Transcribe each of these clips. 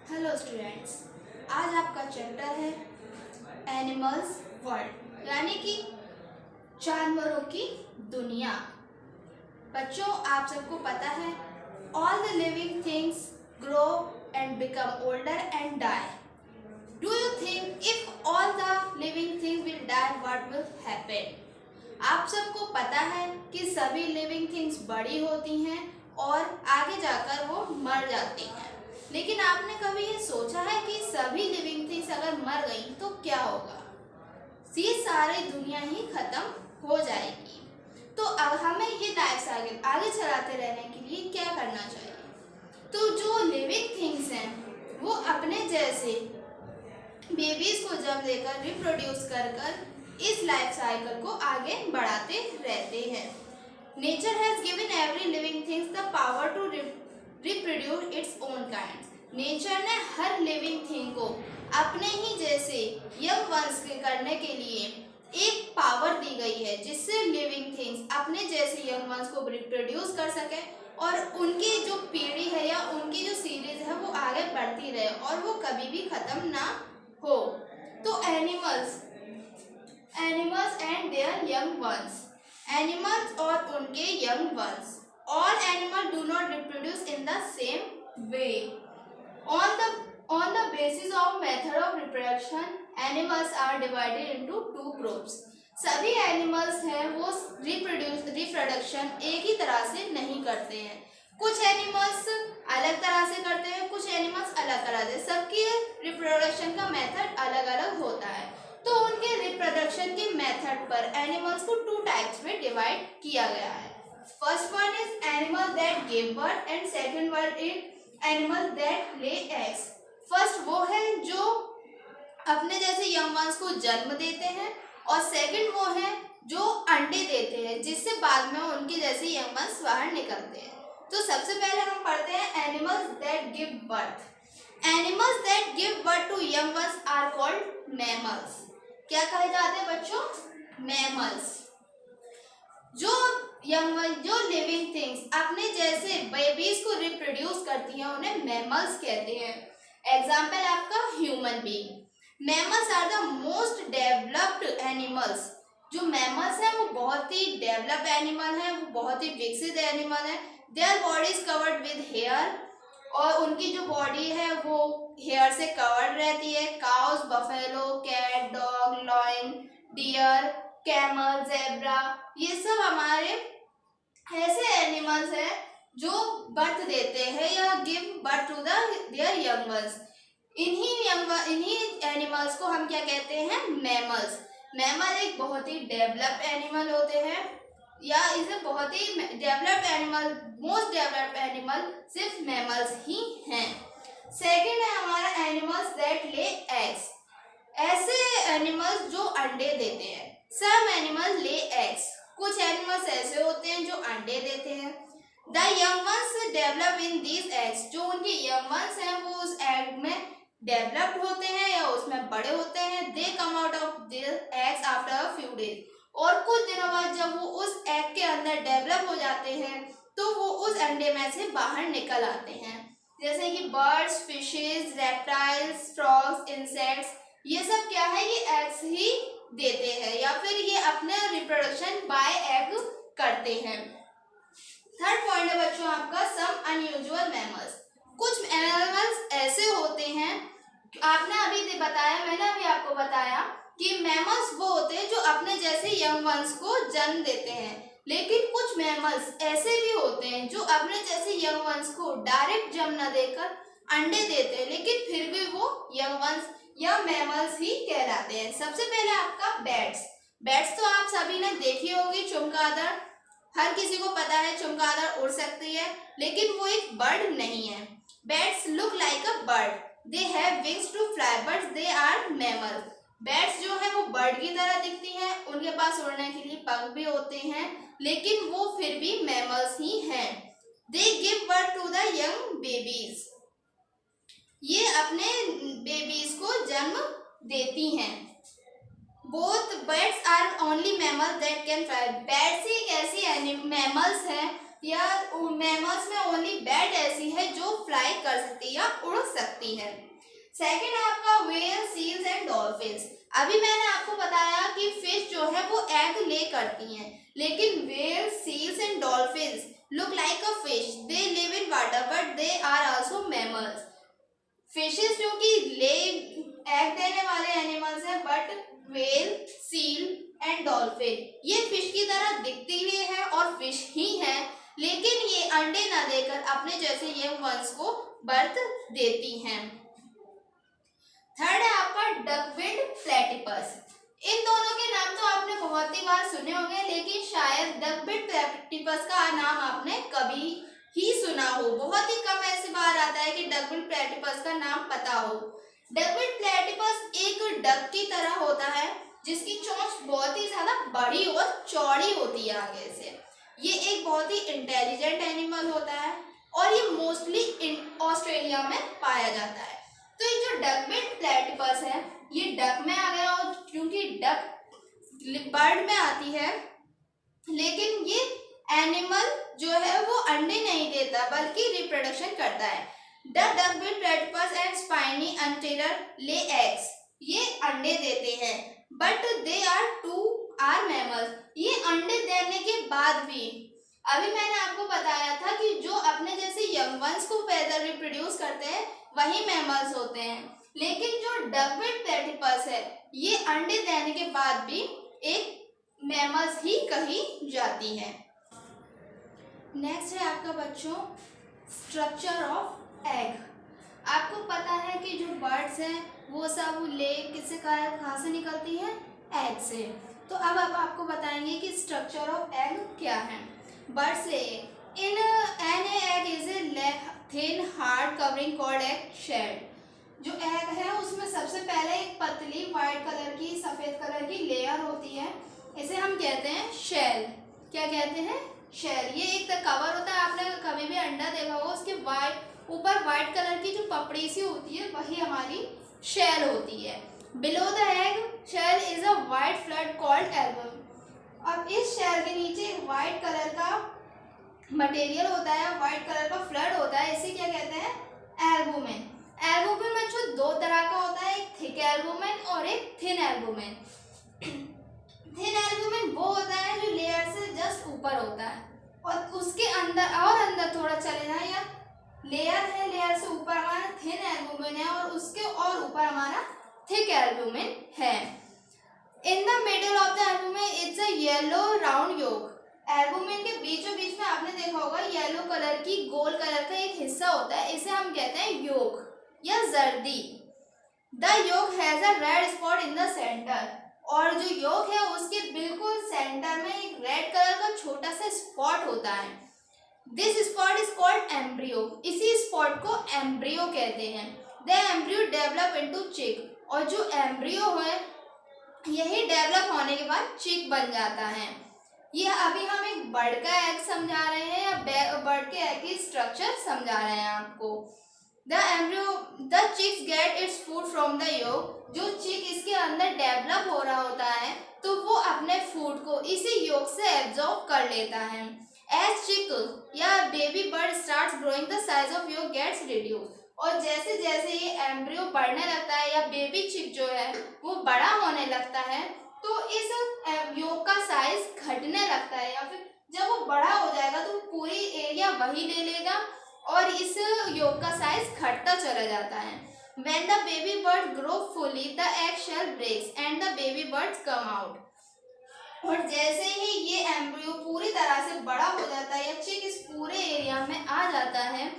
Hello students, आज आपका chapter है एनिमल्स वर्ल्ड यानी कि जानवरों की दुनिया। बच्चों, आप सबको पता है all the living things grow and become older and die. Do you think if all the living things will die what will happen? आप सबको पता है कि सभी लिविंग थिंग्स बड़ी होती हैं और आगे जाकर वो मर जाती हैं। लेकिन आपने कभी ये सोचा है कि सभी लिविंग थिंग्स अगर मर गई तो क्या होगा? ये सारी दुनिया ही खत्म हो जाएगी। तो अब हमें ये लाइफ साइकिल आगे चलाते रहने के लिए क्या करना चाहिए? तो जो लिविंग थिंग्स हैं वो अपने जैसे बेबीज को जन्म देकर रिप्रोड्यूस कर इस लाइफ साइकिल को आगे बढ़ाते रहते हैं। Nature has given every living things the power to reproduce its own kind. Nature ने हर लिविंग थिंग को अपने ही जैसे यंग वंश के करने के लिए एक पावर दी गई है, जिससे लिविंग थिंग्स अपने जैसे यंग वंश को रिप्रोड्यूस कर सके और उनकी जो पीढ़ी है या उनकी जो सीरीज है वो आगे बढ़ती रहे और वो कभी भी खत्म ना हो। तो animals and there young once, animals और उनके young ones, all animal do not reproduce in the same way. On the basis of method of reproduction, animals are divided into two groups. सभी एनिमल्स हैं वो reproduction एक ही तरह से नहीं करते हैं। कुछ एनिमल्स अलग तरह से करते हैं, कुछ एनिमल्स अलग तरह से। सबकी रिप्रोडक्शन का मेथड अलग अलग होता है। तो उनके रिप्रोडक्शन के मेथड पर एनिमल्स को टू टाइप्स में डिवाइड किया गया है। First one is animal that give birth and second one is animal that lay eggs. First वो है जो अपने जैसे यंग वंस को जन्म देते हैं और सेकंड वो है जो अंडे देते हैं, जिससे बाद में उनके जैसे यंग वंस बाहर निकलते हैं। तो सबसे पहले हम पढ़ते हैं animals that give birth. Animals that give birth to young ones are called mammals. क्या कहे जाते हैं बच्चों? मैमल्स। जो लिविंग थिंग्स अपने जैसे बेबीज को रिप्रोड्यूस करती हैं उन्हें मैमल्स कहते हैं। एग्जाम्पल आपका human being. Mammals are the most developed animals. जो मैमल्स हैं वो बहुत ही डेवलप्ड एनिमल हैं, वो बहुत ही विकसित एनिमल हैं। Their body is covered with hair, और उनकी जो बॉडी है वो हेयर से कवर्ड रहती है। Cows, buffalo, cat, dog, lion, deer, camel, zebra, ये सब हमारे ऐसे एनिमल्स हैं जो बर्थ देते हैं या give birth to their young ones. इन्हीं एनिमल्स को हम क्या कहते हैं? मैमल्स। मैमल एक बहुत ही डेवलप्ड एनिमल होते हैं, या इसे बहुत ही developed animal, most developed animal सिर्फ मैमल्स ही हैं। सेकंड है हमारा एनिमल्स दैट ले एग्स। ऐसे एनिमल्स जो अंडे देते हैं। Some animals lay eggs. कुछ एनिमल्स ऐसे होते हैं जो अंडे देते हैं। The young ones develop in these eggs. जो उनके यंग वंस हैं वो उस एग में डेवलप्ड होते हैं या उसमें बड़े होते हैं। They come out of their eggs after a few days. और कुछ दिनों बाद जब वो उस एग के अंदर डेवलप हो जाते हैं तो वो उस अंडे में से बाहर निकल आते हैं। जैसे कि birds, fishes, reptiles, frogs, insects, ये सब क्या है? ये एग्स ही देते हैं या फिर ये अपने रिप्रोडक्शन बाय एग करते हैं। थर्ड पॉइंट है बच्चों आपका सम अनयूजुअल मैमल्स। कुछ एनिमल्स ऐसे होते हैं, आपने अभी बताया, मैंने अभी आपको बताया कि मैमल्स वो होते हैं जो अपने जैसे यंग वंस को जन्म देते हैं। लेकिन कुछ मैमल्स ऐसे भी होते हैं जो अपने जैसे यंग वंस को डायरेक्ट जन्म न देकर अंडे देते हैं, लेकिन फिर भी वो यंग वंस या मैमल्स ही कहलाते हैं। सबसे पहले आपका बैट्स। बैट्स तो आप सभी ने देखी होगी, चमगादड़। हर किसी को पता है चमगादड़ उड़ सकती है, लेकिन वो एक बर्ड नहीं है। Bats look like a bird, they have wings to fly, but they are mammals. Bats जो है वो बर्ड की तरह दिखती हैं, उनके पास उड़ने के लिए पंख भी होते हैं, लेकिन वो फिर भी मैमल्स ही हैं। They give birth to the young babies. ये अपने बेबीज को जन्म देती हैं। Both birds are only mammal that can fly. Bats ही एक ऐसी मैमल्स है या मैमल्स में ओनली बैट ऐसी है जो फ्लाई कर सकती है या उड़ सकती है। सकती है। सेकंड है आपका व्हेल, सील्स एंड डॉल्फिन्स। अभी मैंने आपको बताया कि फिश जो है वो एग ले करती हैं, लेकिन whale, seals and dolphins look like a fish, they live in water but they are also mammals. Fishes जो कि ले एग देने वाले एनिमल्स हैं, but whale, seal and dolphin ये फिश की तरह दिखती ही है और फिश ही है, लेकिन ये अंडे न देकर अपने जैसे यंग वंस को बर्थ देती हैं। थर्ड है आपका डकबिल्ड प्लेटिपस। इन दोनों के नाम तो आपने बहुत ही बार सुने होंगे, लेकिन शायद डकबिल्ड प्लेटिपस का नाम आपने कभी ही सुना हो। बहुत ही कम ऐसी बार आता है कि डकबिल्ड प्लेटिपस का नाम पता हो। डकबिल्ड प्लेटिपस एक डक की तरह होता है, जिसकी चोंच बहुत ही ज्यादा बड़ी और चौड़ी होती है आगे से। ये एक बहुत ही इंटेलिजेंट एनिमल होता है और ये मोस्टली ऑस्ट्रेलिया में पाया जाता है। तो ये जो डकबिल्ड प्लेटिपस है ये डक में आ गया, और क्योंकि डक बर्ड में आती है, लेकिन ये एनिमल जो है वो अंडे नहीं देता बल्कि रिप्रोडक्शन करता है। The duckbilled platypus and spiny anteater lay eggs. ये अंडे देते हैं, बट दे आर मैमल्स। ये अंडे देने के बाद भी, अभी मैंने आपको बताया था कि जो अपने जैसे यंग वंस को पैदा रिप्रोड्यूस करते हैं वही मैमल्स होते हैं, लेकिन जो डकबिल्ड प्लेटिपस है ये अंडे देने के बाद भी एक मैमल्स ही कही जाती है। नेक्स्ट है आपका बच्चों स्ट्रक्चर ऑफ एग। आपको पता है कि जो बर्ड्स हैं वो सब ले किससे कहाँ से निकलती है, एग से। तो अब आपको बताएंगे कि स्ट्रक्चर ऑफ एग क्या है। Birds lay in an egg is a thin hard covering called egg shed. जो एग है उसमें सबसे पहले एक पतली वाइट कलर की सफेद कलर की लेयर होती है, इसे हम कहते हैं शेल। क्या कहते हैं, शेल। ये एक कवर होता है, आपने कभी भी अंडा देखा होगा उसके ऊपर वाइट कलर की जो पपड़ी सी होती है वही हमारी शेल होती है। Below the egg shell is a white fluid called album. अब इस शेल के नीचे एक वाइट कलर का मटेरियल होता है, वाइट कलर का फ्लड होता है, इसे क्या कहते हैं, एल्बुमेन। एल्बुमेन बच्चों दो तरह का होता है, एक थिक एल्बुमेन और एक थिन एल्बुमेन। थिन एल्बुमेन वो होता है जो लेयर से जस्ट ऊपर होता है, और उसके अंदर थोड़ा चले जाए, या लेयर है, लेयर से ऊपर हमारा थिन एल्बुमेन है और उसके और ऊपर हमारा थिक एल्बुमेन है। In the middle of the albumen it's a yellow round yolk. Albumen के बीचों बीच में आपने देखा होगा येलो कलर की गोल कलर का एक हिस्सा होता है, इसे हम कहते हैं योक या जर्दी। The yolk has a red spot in the centre. और जो योक है उसके बिल्कुल सेंटर में एक रेड कलर का छोटा सा स्पॉट होता है। This spot is called embryo. इसी स्पॉट को एम्ब्रियो कहते हैं। द एम्ब्रियो डेवलप इनटू चिक। और जो एम्ब्रियो है यही डेवलप होने के बाद चिक बन जाता है। ये अभी हम एक बर्ड का एग समझा रहे हैं या बर्ड के एग की स्ट्रक्चर समझा रहे हैं आपको। The chicks get its food from the yolk. जो चिक इसके अंदर डेवलप हो रहा होता है तो वो अपने फूड को इसी योक से एब्जॉर्ब कर लेता है। एज चिक या baby bird starts growing the size of yolk gets reduce. और जैसे जैसे ये एम्ब्रियो बढ़ने लगता है या बेबी चिक जो है वो बड़ा होने लगता है तो इस योक का साइज घटने लगता है, या फिर जब वो बड़ा हो जाएगा तो पूरी एरिया वही ले लेगा और इस योक का साइज घटता चला जाता है। When the baby birds grow fully, the egg shell breaks and the baby birds come out. और जैसे ही ये एम्ब्रियो पूरी तरह से बड़ा हो जाता है या चिक इस पूरे एरिया में आ जाता है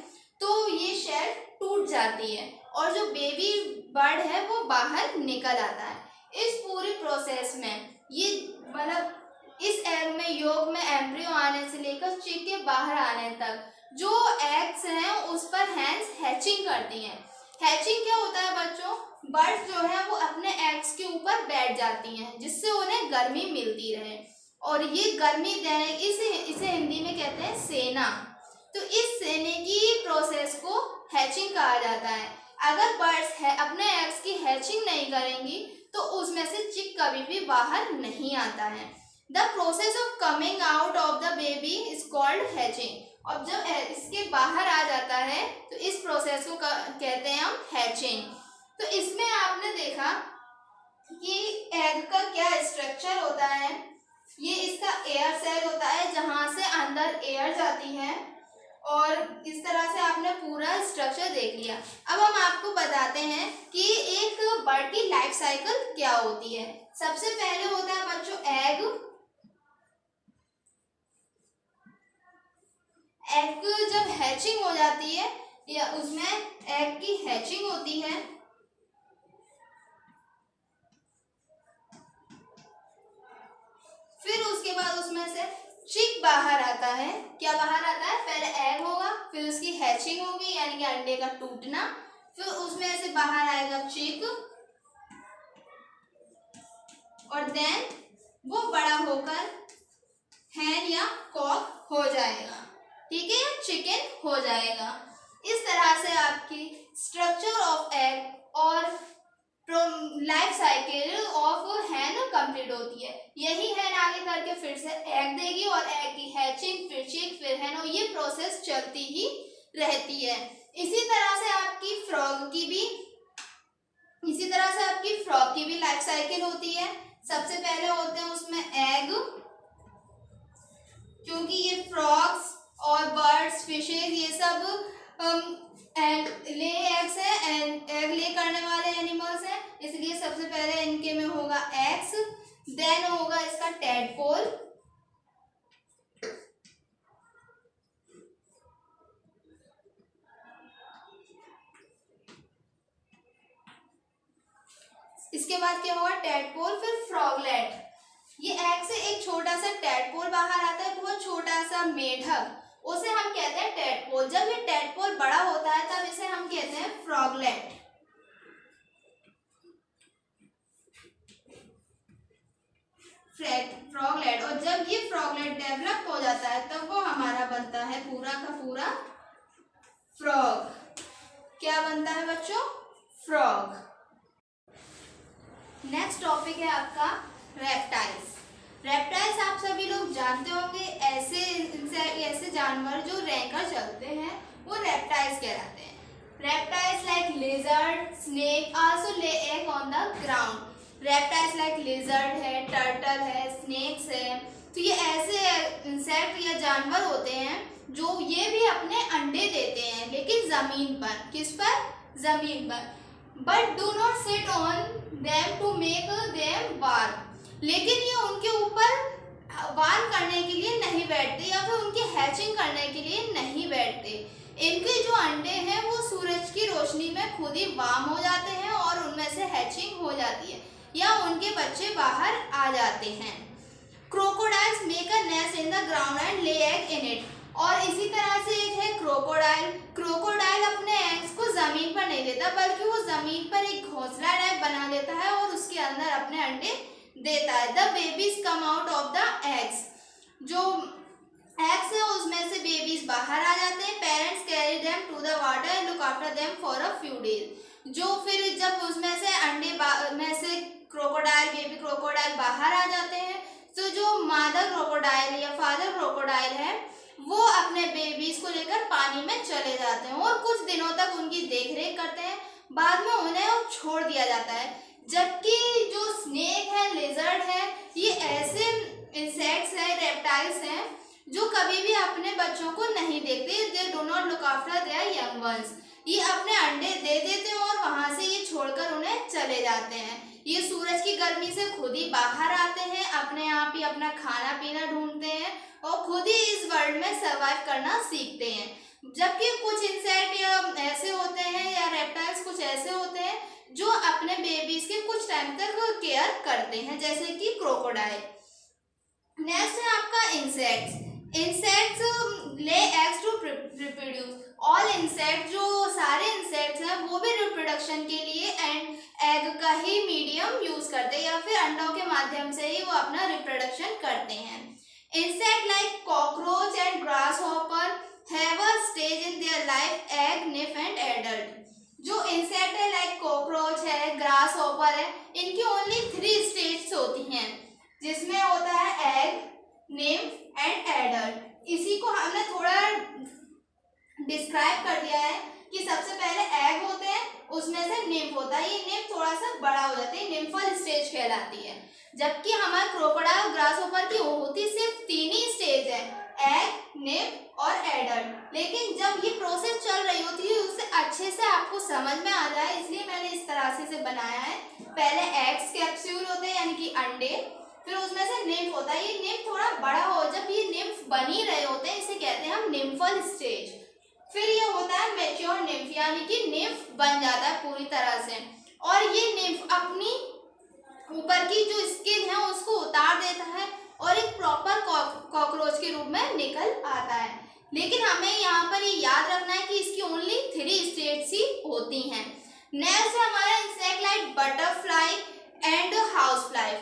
तो ये शेल टूट जाती है और जो बेबी बर्ड है वो बाहर निकल आता है। इस पूरी प्रोसेस में ये मतलब इस एग में योग में एम्ब्रियो आने से लेकर चिक के बाहर आने तक जो एग्स हैं उस पर हैंस हैचिंग करती हैं। हैचिंग क्या होता है बच्चों, बर्ड्स जो है वो अपने एग्स के ऊपर बैठ जाती हैं जिससे उन्हें गर्मी मिलती रहे और ये गर्मी देने इसे हिंदी में कहते हैं सेना। तो इस सेने की प्रोसेस को हैचिंग कहा जाता है। अगर बर्ड्स अपने एग्स की हैचिंग नहीं करेंगी तो उसमें से चिक कभी भी बाहर नहीं आता है। The process of coming out of the baby is called hatching. और जब इसके बाहर आ जाता है तो इस प्रोसेस को कहते हैं हम हैचिंग। तो इसमें आपने देखा कि एग का क्या स्ट्रक्चर होता है। ये इसका एयर सेल होता है जहां से अंदर एयर जाती है, और इस तरह से आपने पूरा स्ट्रक्चर देख लिया। अब हम आपको बताते हैं कि एक बर्ड की लाइफ साइकिल क्या होती है। सबसे पहले होता है बच्चों एग। एग जब हैचिंग हो जाती है या उसमें एग की हैचिंग होती है, फिर उसके बाद उसमें से चिक बाहर आता है। क्या बाहर आता है? पहले एग होगा, फिर उसकी हैचिंग होगी यानी कि अंडे का टूटना, फिर उसमें से बाहर आएगा चिक, और देन वो बड़ा होकर हैन या कॉक हो जाएगा, ठीक है, या चिकन हो जाएगा। इस तरह से आपकी स्ट्रक्चर ऑफ एग और life cycle of hen complete होती है। यही हैन आगे करके फिर से एग देगी और एग की हैचिंग, फिर चिक, फिर हैन, और ये प्रोसेस चलती ही रहती है। इसी तरह से आपकी फ्रॉग की भी लाइफ साइकिल होती है। सबसे पहले होते हैं उसमें एग, क्योंकि ये फ्रॉग्स और बर्ड्स, फिशेज, ये सब ले एग्स है, एग ले करने वाले एनिमल्स हैं, इसलिए सबसे पहले इनके में होगा एग्स, देन होगा इसका टैडपोल, इसके बाद क्या होगा टैडपोल, फिर फ्रॉगलेट। ये एग से एक छोटा सा टैडपोल बाहर आता है, बहुत छोटा सा मेढक, उसे हम कहते हैं टैडपोल। जब ये टैडपोल बड़ा होता है तब इसे हम कहते हैं फ्रॉगलेट। फ्रॉगलेट, और जब ये फ्रॉगलेट डेवलप हो जाता है तब वो हमारा बनता है पूरा का पूरा फ्रॉग। क्या बनता है बच्चों? फ्रॉग। नेक्स्ट टॉपिक है आपका रेप्टाइल्स। रेप्टाइल्स आप सभी लोग जानते होंगे, ऐसे जानवर जो रहकर चलते हैं वो रेप्टाइल्स कहलाते हैं। Reptiles like lizard, snake also ले egg on the ground. Reptiles like lizard है, टर्टल है, स्नेक्स है, तो ये ऐसे इंसेक्ट या जानवर होते हैं जो ये भी अपने अंडे देते हैं, लेकिन जमीन पर। किस पर? जमीन पर। But do not sit on them to make them warm. लेकिन ये उनके ऊपर वार्म करने के लिए नहीं बैठते या फिर उनकी हैचिंग करने के लिए नहीं बैठते। इनके जो अंडे हैं वो सूरज की रोशनी में खुद ही वार्म हो जाते हैं और उनमें से हैचिंग हो जाती है या उनके बच्चे बाहर आ जाते हैं। Crocodiles make a nest in the ground and ले एग इन इट। और इसी तरह से एक है क्रोकोडाइल। क्रोकोडाइल अपने एग्स को जमीन पर नहीं देता, बल्कि वो जमीन पर एक घोंसला टाइप बना लेता है और उसके अंदर अपने अंडे देता है। The babies come out of the eggs. जो एग्स है उसमें से बेबीज बाहर आ जाते हैं। Parents carry them to the water and look after them for a few days. जो फिर जब उसमें से अंडे में से क्रोकोडाइल, बेबी क्रोकोडाइल बाहर आ जाते हैं, तो जो मदर क्रोकोडाइल या फादर क्रोकोडाइल है वो अपने बेबीज को लेकर पानी में चले जाते हैं और कुछ दिनों तक उनकी देखरेख करते हैं, बाद में उन्हें छोड़ दिया जाता है। जबकि जो स्नेक है, लिजर्ड है, ये ऐसे इंसेक्ट्स हैं, रेप्टाइल्स हैं जो कभी भी अपने बच्चों को नहीं देखते। They do not look after their young once. ये अपने अंडे दे देते हैं और वहां से ये छोड़कर उन्हें चले जाते हैं। ये सूरज की गर्मी से खुद ही बाहर आते हैं, अपने आप ही अपना खाना पीना ढूंढते हैं और खुद ही इस वर्ल्ड में सर्वाइव करना सीखते हैं। जबकि कुछ इंसेक्ट ऐसे होते हैं या रेप्टाइल्स कुछ ऐसे होते हैं जो अपने बेबीज के कुछ टाइम तक केयर करते हैं, जैसे कि क्रोकोडाइल। नेक्स्ट है आपका insects. Insects lay eggs to reproduce. All insect, जो सारे इंसेक्ट्स हैं वो भी रिप्रोडक्शन के लिए एंड एग का ही मीडियम यूज करते हैं या फिर अंडों के माध्यम से ही वो अपना रिप्रोडक्शन करते हैं। Insect like cockroach and grasshopper have a stage in their life egg, nif and adult. जो इंसेक्ट है लाइक कॉकरोच है, ग्रासहॉपर है, इनकी ओनली 3 स्टेज होती हैं, जिसमें होता है एग, निम्फ एंड एडल्ट। इसी को हमने थोड़ा डिस्क्राइब कर दिया है कि सबसे पहले एग होते हैं, उसमें उसमें से निम्फ होता है। ये निम्फ थोड़ा सा बड़ा हो जाता है, निम्फल स्टेज कहलाती है। जबकि हमारे क्रोकोडाइल और ग्रासहोपर की होती सिर्फ 3 ही स्टेज है, एग, निम्फ और एडल्ट। लेकिन जब ये प्रोसेस चल रही होती है उसे अच्छे से आपको समझ में आ जाए इसलिए मैंने इस तरह से बनाया है। पहले एग्स कैप्सूल होते हैं यानी कि अंडे, फिर उसमें से निम्फ होता है। ये निम्फ थोड़ा बड़ा हो, जब ये निम्फ बन ही रहे होते हैं इसे कहते हैं हम निम्फल स्टेज। फिर ये होता है मैच्योर निम्फ यानी कि निम्फ बन जाता है पूरी तरह से, और ये निम्फ अपनी ऊपर की जो स्किन है उसको उतार देता है और एक प्रॉपर कॉकरोच के रूप में निकल आता है। लेकिन हमें यहाँ पर ये याद रखना है कि इसकी ओनली 3 स्टेज ही होती हैं। नेक्स्ट है हमारा insect like butterfly and house fly,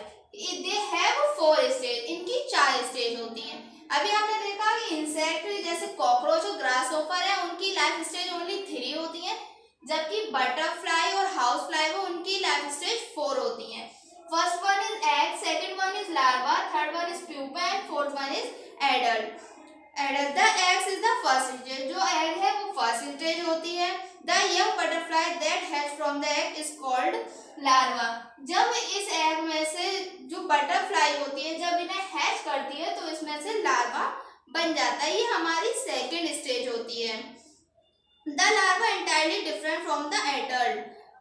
they have 4 stage, इनकी 4 स्टेज होती हैं। अभी आपने देखा कि इंसेक्ट जैसे कॉकरोच और ग्रासहोपर है उनकी लाइफ स्टेज ओनली 3 होती हैं, जबकि बटरफ्लाई और हाउस फ्लाई वो उनकी लाइफ स्टेज 4 होती हैं। First one is egg, second one is larva, third one is pupa and fourth one is adult. The eggs is the first stage, जो egg है वो फर्स्ट स्टेज होती है। The young butterfly that hatch from the egg is called larva. जब इस egg में से जो बटरफ्लाई होती है जब इन्हें हैच करती है तो इसमें से लार्वा बन जाता है, ये हमारी सेकेंड स्टेज होती है। The larva entirely different from the adult,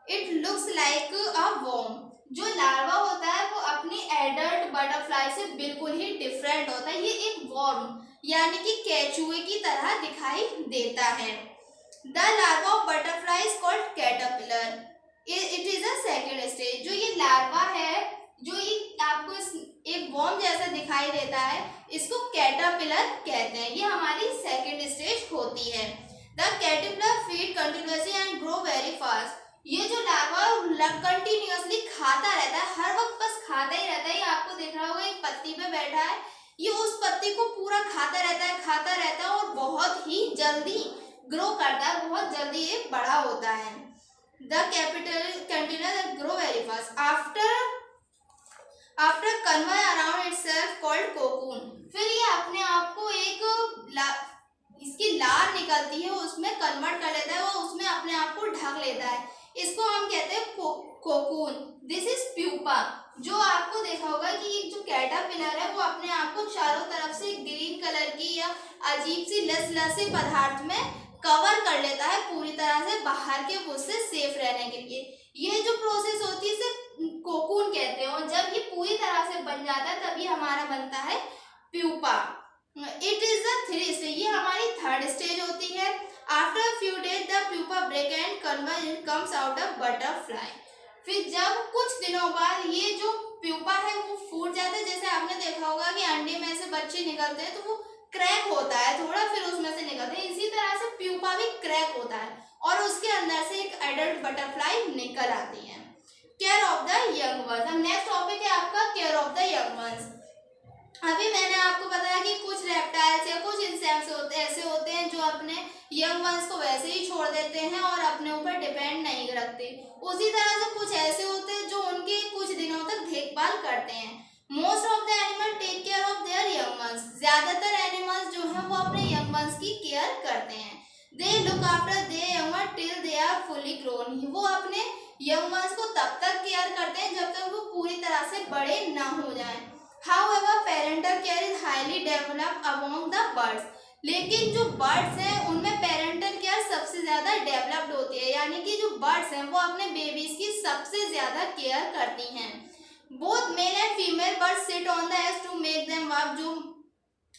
it looks like a worm. जो लार्वा होता है वो अपनी एडल्ट बटरफ्लाई से बिल्कुल ही डिफरेंट होता है, ये एक वर्म यानी कि केचुए की तरह दिखाई देता है। The larva of butterfly is called caterpillar, it is a second stage. जो ये लार्वा है जो ये आपको एक वर्म जैसा दिखाई देता है इसको कैटरपिलर कहते हैं, ये हमारी सेकेंड स्टेज होती है। The caterpillar feed continuously and grow very fast, ये जो लार्वा कंटिन्यूअसली खाता रहता है, हर वक्त बस खाता ही रहता है। ये आपको दिख रहा होगा एक पत्ती पे बैठा है, ये उस पत्ती को पूरा खाता रहता है और बहुत ही जल्दी ग्रो करता है, बहुत जल्दी ये बड़ा होता है। The capital continuous and grow very fast after convey around itself called cocoon. फिर ये अपने आप को एक इसकी लार निकलती है उसमें कन्वर्ट कर लेता है, वो उसमें अपने आप को ढक लेता है, इसको हम कहते हैं कोकून। This is pupa. जो आपको देखा होगा कि जो कैटरपिलर है वो अपने आप को चारों तरफ से ग्रीन कलर की या अजीब सी लसलसी पदार्थ में कवर कर लेता है पूरी तरह से बाहर के उससे सेफ रहने के लिए। ये जो प्रोसेस होती है इसे कोकून कहते हैं, और जब ये पूरी तरह से बन जाता है तभी हमारा बनता है pupa. It is the 3 stage, ये हमारी 3rd स्टेज होती है। After a few days the pupa break and comes out a butterfly. फिर जब कुछ दिनों बाद ये जो प्यूपा है वो फूट जाता है, जैसे आपने देखा होगा कि अंडे में से बच्चे निकलते हैं तो वो क्रैक होता है थोड़ा, फिर उसमें से निकलते हैं, इसी तरह से प्यूपा भी क्रैक होता है और उसके अंदर से एक एडल्ट बटरफ्लाई निकल आती है। Care of the young once. अब नेक्स्ट टॉपिक है आपका care of the young once. अभी मैंने आपको बताया कि कुछ रेप्टाइल्स या कुछ इंसेक्ट्स ऐसे होते हैं जो अपने यंग वंस को वैसे ही छोड़ देते हैं और अपने ऊपर डिपेंड नहीं रखते। उसी तरह से कुछ ऐसे होते हैं जो उनके कुछ दिनों तक देखभाल करते हैं। Most of the animal take care of their young ones. ज्यादातर एनिमल्स जो हैं वो अपने यंग वंस की केयर करते हैं। They look after their young ones till they are fully grown. वो अपने यंग वंस को तब तक केयर करते हैं जब तक वो पूरी तरह से बड़े ना हो जाएं। However, parental care is highly developed among the birds. लेकिन जो बर्ड्स हैं उनमें पेरेंटल केयर सबसे ज्यादा डेवलप्ड होती है, यानी कि जो बर्ड्स हैं वो अपने बेबीज की सबसे ज्यादा केयर करती हैं। Both male and female birds sit on the eggs to make them warm. जो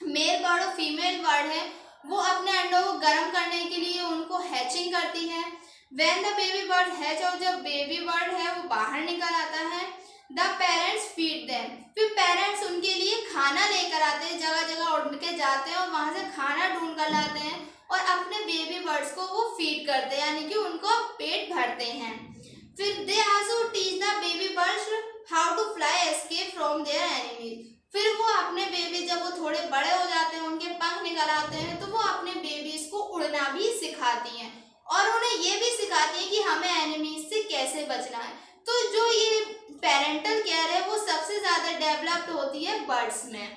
मेल बर्ड और फीमेल बर्ड है वो अपने अंडों को गर्म करने के लिए उनको हैचिंग करती है। When the baby bird hatch, और जब बेबी बर्ड है वो बाहर निकल आता है, द पेरेंट्स फीड देम। फिर पेरेंट्स उनके लिए खाना लेकर आते हैं, जगह जगह उड़ के जाते हैं और वहां से खाना ढूंढ कर लाते हैं और अपने बेबी बर्ड्स को वो फीड करते हैं, यानी कि उनको पेट भरते हैं। फिर they also teach the baby birds how to fly escape from their enemies. फिर वो अपने बेबी जब वो थोड़े बड़े हो जाते हैं, उनके पंख निकल आते हैं, तो वो अपने बेबीज को उड़ना भी सिखाती हैं और उन्हें ये भी सिखाती हैं कि हमें एनिमीज से कैसे बचना है। तो जो ये पेरेंटल केयर है वो सबसे ज्यादा डेवलप्ड होती है बर्ड्स में।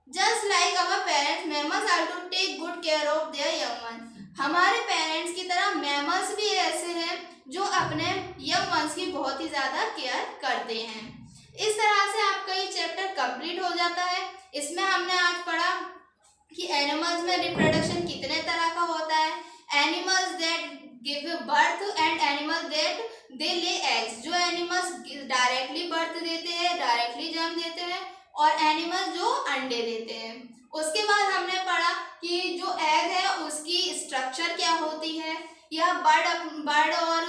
Just like our parents, mammals are to take good care of their young ones. हमारे पेरेंट्स की तरह मैमल्स भी ऐसे हैं जो अपने यंग वंस की बहुत ही ज़्यादा केयर करते हैं। इस तरह से आपका ये चैप्टर कंप्लीट हो जाता है। इसमें हमने आज पढ़ा कि एनिमल्स में रिप्रोडक्शन कितने तरह का होता है, animals that give birth and animal that they lay eggs, जो एनिमल्स डायरेक्टली बर्थ देते हैं, डायरेक्टली जन्म देते हैं, और एनिमल्स जो अंडे देते हैं। उसके बाद हमने पढ़ा कि जो एग है उसकी स्ट्रक्चर क्या होती है, या बर्ड और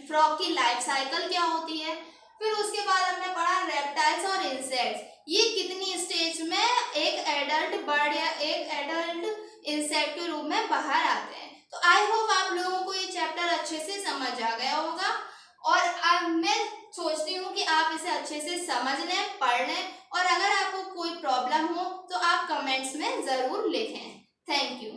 फ्रॉग की लाइफ साइकिल क्या होती है। फिर उसके बाद हमने पढ़ा रेप्टाइल्स और इंसेक्ट्स, ये कितनी स्टेज में एक एडल्ट बर्ड या एक एडल्ट इंसेक्ट के रूप में बाहर आते हैं। तो आई होप आप लोगों को ये चैप्टर अच्छे से समझ आ गया होगा, और अब मैं सोचती हूँ कि आप इसे अच्छे से समझ लें, पढ़ लें, और अगर आपको कोई प्रॉब्लम हो तो आप कमेंट्स में ज़रूर लिखें। Thank you.